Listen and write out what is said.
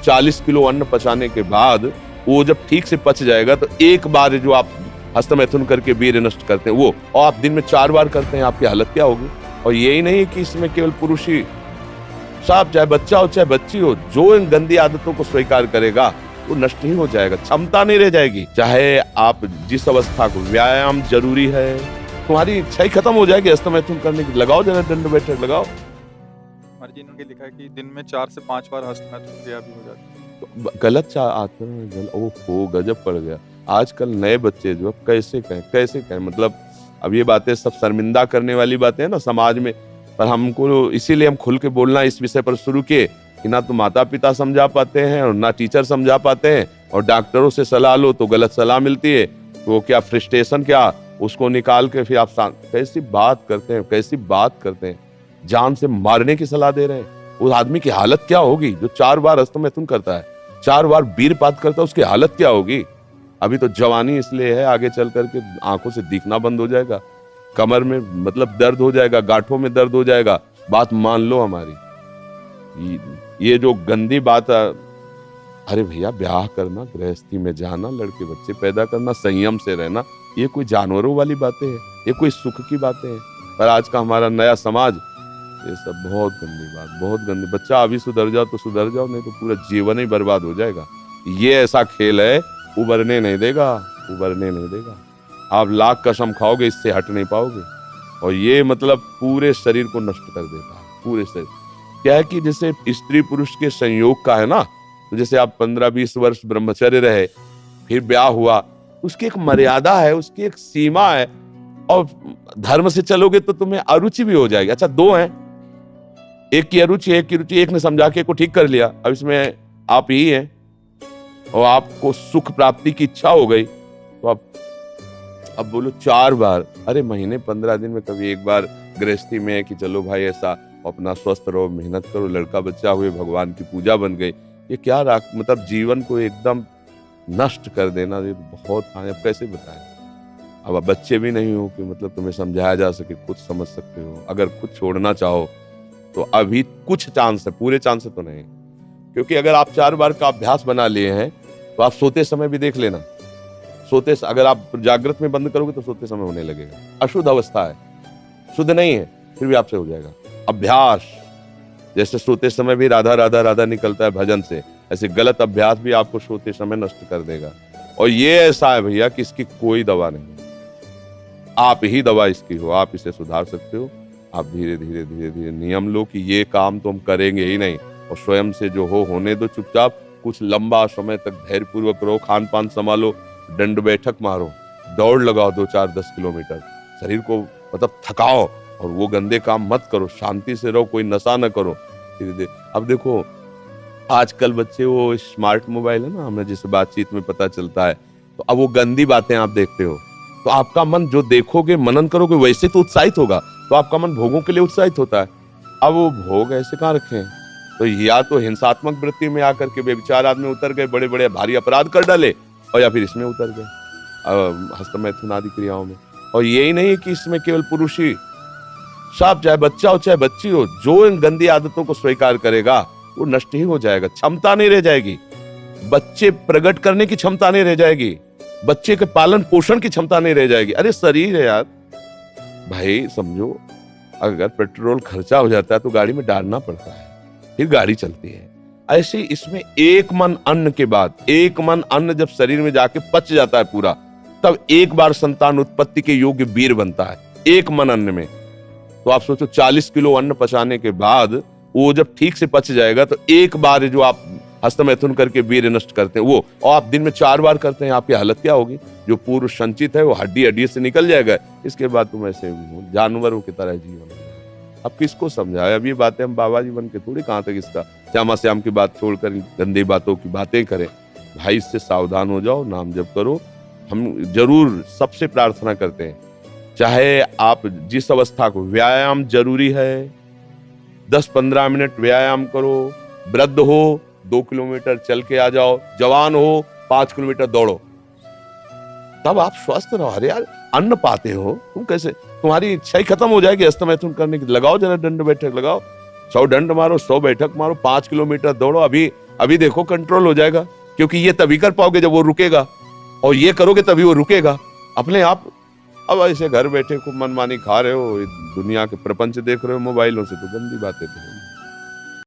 40 kilo अन्न पचाने के बाद वो जब ठीक से पच जाएगा तो एक बार जो आप हस्तमैथुन करके वीर्य नष्ट करते हैं वो, और आप दिन में 4 बार करते हैं, आपकी हालत क्या होगी। और यही नहीं है कि इसमें केवल पुरुष ही, साहब चाहे बच्चा हो चाहे बच्ची हो, जो इन गंदी आदतों को स्वीकार करेगा वो नष्ट ही हो जाएगा, क्षमता नहीं रह जाएगी। चाहे आप जिस अवस्था को, व्यायाम जरूरी है, तुम्हारी इच्छा ही खत्म हो जाएगी हस्तमैथुन करने की। लगाओ जरा दंड बैठक लगाओ। जी इन्होंने लिखा है कि दिन में 4 से 5 बार हस्तमैथुन क्रिया भी हो जाती है। तो गलत आचरण, ओहो गजब पड़ गया। आजकल नए बच्चे जो कैसे कहें, मतलब अब ये बातें सब शर्मिंदा करने वाली बातें हैं ना समाज में, पर हमको इसीलिए हम खुल के बोलना इस विषय पर शुरू किए कि ना तो माता पिता समझा पाते हैं और ना टीचर समझा पाते हैं, और डॉक्टरों से सलाह लो तो गलत सलाह मिलती है। तो क्या फ्रस्ट्रेशन, क्या उसको निकाल के फिर आप कैसी बात करते हैं, जान से मारने की सलाह दे रहे हैं। उस आदमी की हालत क्या होगी जो 4 बार हस्तमैथुन करता है, 4 बार वीरपात करता है, उसकी हालत क्या होगी। अभी तो जवानी इसलिए है, आगे चल करके आंखों से दिखना बंद हो जाएगा, कमर में मतलब दर्द हो जाएगा, गांठों में दर्द हो जाएगा। बात मान लो हमारी, ये जो गंदी बात, अरे भैया ब्याह करना, गृहस्थी में जाना, लड़के बच्चे पैदा करना, संयम से रहना, ये कोई जानवरों वाली बातें हैं, ये कोई सुख की बातें हैं। पर आज का हमारा नया समाज, ये सब बहुत गंदी बात, बहुत गंदी। बच्चा अभी सुधर जाओ तो सुधर जाओ, नहीं तो पूरा जीवन ही बर्बाद हो जाएगा। ये ऐसा खेल है, उबरने नहीं देगा। आप लाख कसम खाओगे, इससे हट नहीं पाओगे। और ये मतलब पूरे शरीर को नष्ट कर देता है, पूरे शरीर। क्या है कि जैसे स्त्री पुरुष के संयोग का है ना, तो जैसे आप 15-20 वर्ष ब्रह्मचर्य रहे, फिर ब्याह हुआ, उसकी एक मर्यादा है, उसकी एक सीमा है, और धर्म से चलोगे तो तुम्हें अरुचि भी हो जाएगी। अच्छा 2 हैं, एक की अरुचि, एक ने समझा के को ठीक कर लिया, अब इसमें आप ही हैं, और आपको सुख प्राप्ति की इच्छा हो गई, तो अब बोलो 4 बार, अरे महीने 15 दिन में कभी एक बार गृहस्थी में है कि चलो भाई ऐसा अपना स्वस्थ रहो, मेहनत करो, लड़का बच्चा हुए, भगवान की पूजा बन गई। ये क्या मतलब जीवन को एकदम नष्ट कर देना, ये बहुत अब कैसे बताएं। अब बच्चे भी नहीं हो कि मतलब तुम्हें समझाया जा सके, खुद समझ सकते हो। अगर खुद छोड़ना चाहो तो अभी कुछ चांस है, पूरे चांस है तो नहीं, क्योंकि अगर आप 4 बार का अभ्यास बना लिए हैं तो आप सोते समय भी देख लेना, अगर आप जागृत में बंद करोगे तो सोते समय होने लगेगा। अशुद्ध अवस्था है, शुद्ध नहीं है, फिर भी आपसे हो जाएगा। अभ्यास, जैसे सोते समय भी राधा राधा राधा निकलता है भजन से, ऐसे गलत अभ्यास भी आपको सोते समय नष्ट कर देगा। और ये ऐसा है भैया कि इसकी कोई दवा नहीं, आप ही दवा इसकी हो, आप इसे सुधार सकते हो। आप धीरे धीरे नियम लो कि ये काम तो हम करेंगे ही नहीं, और स्वयं से जो होने दो चुपचाप। कुछ लंबा समय तक धैर्यपूर्वक रहो, खान पान संभालो, दंड बैठक मारो, दौड़ लगाओ 2-4-10 किलोमीटर, शरीर को मतलब थकाओ, और वो गंदे काम मत करो, शांति से रहो, कोई नशा न करो। धीरे अब देखो आजकल बच्चे, वो स्मार्ट मोबाइल है ना, हमें जिसे बातचीत में पता चलता है, तो अब वो गंदी बातें आप देखते हो, तो आपका मन जो देखोगे, मनन करोगे, वैसे तो उत्साहित होगा, तो आपका मन भोगों के लिए उत्साहित होता है। अब वो भोग ऐसे कहाँ रखे हैं, तो या तो हिंसात्मक वृत्ति में आकर के बेविचार आदमी उतर गए, बड़े बड़े भारी अपराध कर डाले, और या फिर इसमें उतर गए हस्तमैथुन आदि क्रियाओं में। और यही नहीं है कि इसमें केवल पुरुष ही, साहब चाहे बच्चा हो चाहे बच्ची हो, जो इन गंदी आदतों को स्वीकार करेगा वो नष्ट ही हो जाएगा, क्षमता नहीं रह जाएगी, बच्चे प्रकट करने की क्षमता नहीं रह जाएगी, बच्चे के पालन पोषण की क्षमता नहीं रह जाएगी। अरे शरीर है यार भाई, समझो अगर पेट्रोल खर्चा हो जाता है तो गाड़ी में डालना पड़ता है, फिर गाड़ी चलती है। ऐसे इसमें एक मन अन्न के बाद, एक मन अन्न जब शरीर में जाके पच जाता है पूरा, तब एक बार संतान उत्पत्ति के योग्य वीर बनता है, एक मन अन्न में। तो आप सोचो 40 किलो अन्न पचाने के बाद वो जब ठीक से पच जाएगा तो एक बार जो आप हस्तमैथुन करके वीर्य नष्ट करते हैं वो, और आप दिन में 4 बार करते हैं, आपकी हालत क्या होगी। जो पूर्व संचित है वो हड्डी से निकल जाएगा, इसके बाद तुम ऐसे जानवरों की तरह जीवन। अब किसको समझाए, अब ये बातें हम बाबा जी बन के थोड़ी कहाँ तक इसका श्यामा श्याम की बात छोड़कर गंदी बातों की बातें करें। भाई इससे सावधान हो जाओ, नाम जप करो। हम जरूर सबसे प्रार्थना करते हैं, चाहे आप जिस अवस्था को, व्यायाम जरूरी है, 10-15 मिनट व्यायाम करो, वृद्ध हो 2 किलोमीटर चल के आ जाओ, जवान हो 5 किलोमीटर दौड़ो, तब आप स्वस्थ रहो। अरे यार अन्न पाते हो तुम, कैसे तुम्हारी इच्छा ही खत्म हो जाएगी हस्तमैथुन करने की। लगाओ जरा दंड बैठक लगाओ, 100 दंड मारो, 100 बैठक मारो, 5 किलोमीटर दौड़ो। अभी अभी देखो कंट्रोल हो जाएगा, क्योंकि ये तभी कर पाओगे जब वो रुकेगा, और ये करोगे तभी वो रुकेगा अपने आप। अब ऐसे घर बैठे खूब मनमानी खा रहे हो, दुनिया के प्रपंच देख रहे हो मोबाइलों से, तो गंदी बातें तो